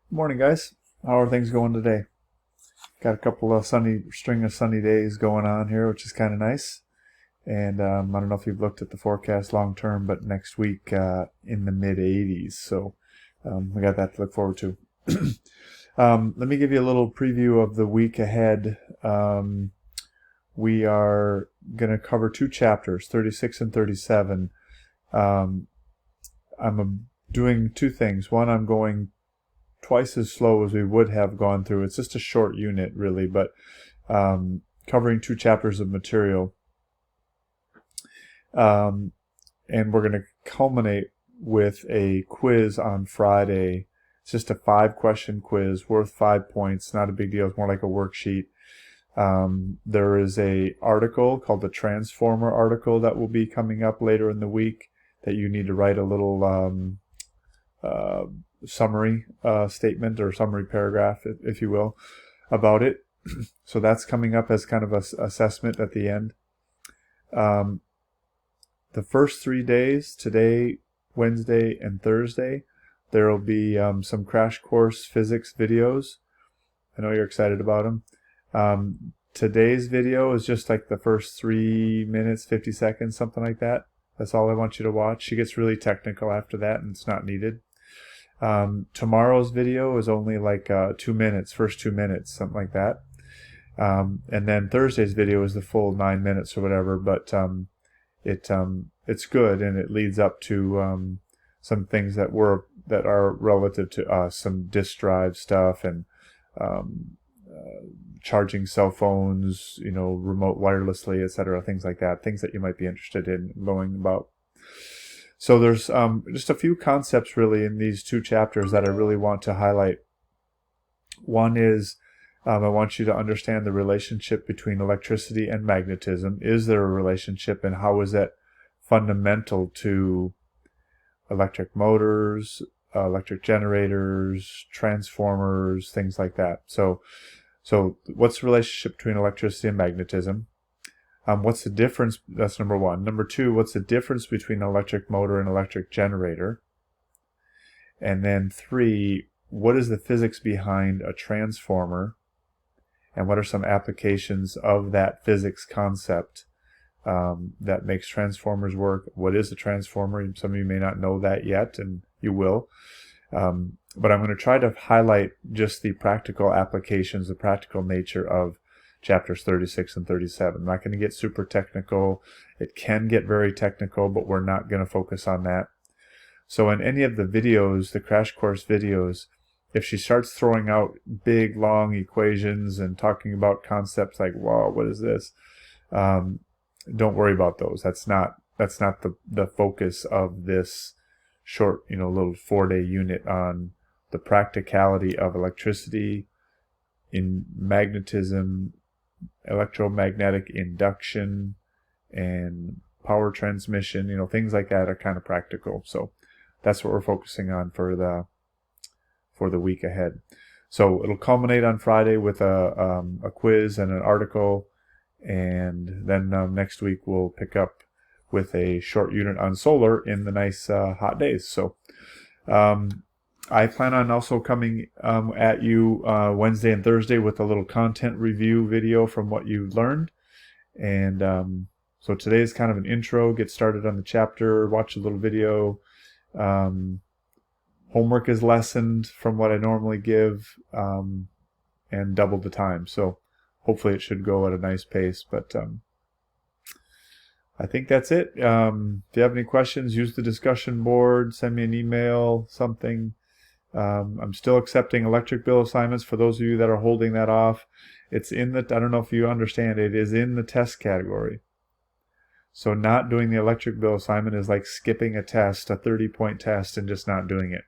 Morning, guys. How are things going today? Got a couple of string of sunny days going on here, which is kind of nice. And I don't know if you've looked at the forecast long term, but next week in the mid 80s. So we got that to look forward to. Let me give you a little preview of the week ahead. We are going to cover two chapters, 36 and 37. I'm doing two things. One, I'm going twice as slow as we would have gone through. It's just a short unit, really, but covering two chapters of material. And we're going to culminate with a quiz on Friday. It's just a 5-question quiz worth 5 points. Not a big deal. It's more like a worksheet. There is a article called the Transformer article that will be coming up later in the week that you need to write a little summary statement or summary paragraph, if you will, about it. So that's coming up as kind of an assessment at the end. The first 3 days, today, Wednesday, and Thursday, there will be some crash course physics videos. I know you're excited about them. Today's video is just like the first 3 minutes, 50 seconds, something like that. That's all I want you to watch. She gets really technical after that, and it's not needed. Tomorrow's video is only like 2 minutes, first 2 minutes, something like that. And then Thursday's video is the full 9 minutes or whatever, but it's good, and it leads up to some things that are relative to us, some disk drive stuff, and charging cell phones, remote wirelessly, etc., things like that, things that you might be interested in knowing about. So there's just a few concepts really in these two chapters that I really want to highlight. One is I want you to understand the relationship between electricity and magnetism. Is there a relationship, and how is that fundamental to electric motors, electric generators, transformers, things like that? So what's the relationship between electricity and magnetism? What's the difference? That's number one. Number two, what's the difference between an electric motor and electric generator? And then three, what is the physics behind a transformer? And what are some applications of that physics concept that makes transformers work? What is a transformer? Some of you may not know that yet, and you will. But I'm going to try to highlight just the practical applications, the practical nature of chapters 36 and 37. I'm not going to get super technical. It can get very technical, but we're not going to focus on that. So in any of the videos, the crash course videos, if she starts throwing out big, long equations and talking about concepts like, wow, what is this? Don't worry about those. That's not the focus of this short, little 4-day unit on the practicality of electricity, in magnetism, electromagnetic induction, and power transmission. Things like that are kind of practical. So that's what we're focusing on for the week ahead. So it'll culminate on Friday with a quiz and an article, and then next week we'll pick up with a short unit on solar in the nice hot days. So I plan on also coming at you Wednesday and Thursday with a little content review video from what you learned. And so today is kind of an intro, get started on the chapter, watch a little video. Homework is lessened from what I normally give, and double the time. So hopefully it should go at a nice pace. But I think that's it. If you have any questions, use the discussion board, send me an email, something. I'm still accepting electric bill assignments for those of you that are holding that off. It's I don't know if you understand, it is in the test category. So not doing the electric bill assignment is like skipping a test, a 30-point test, and just not doing it.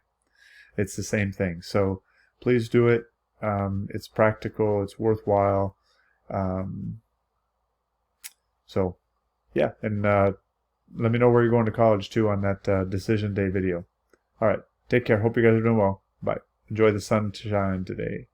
It's the same thing. So please do it. It's practical. It's worthwhile. So yeah, and let me know where you're going to college too on that decision day video. All right. Take care. Hope you guys are doing well. Bye. Enjoy the sunshine today.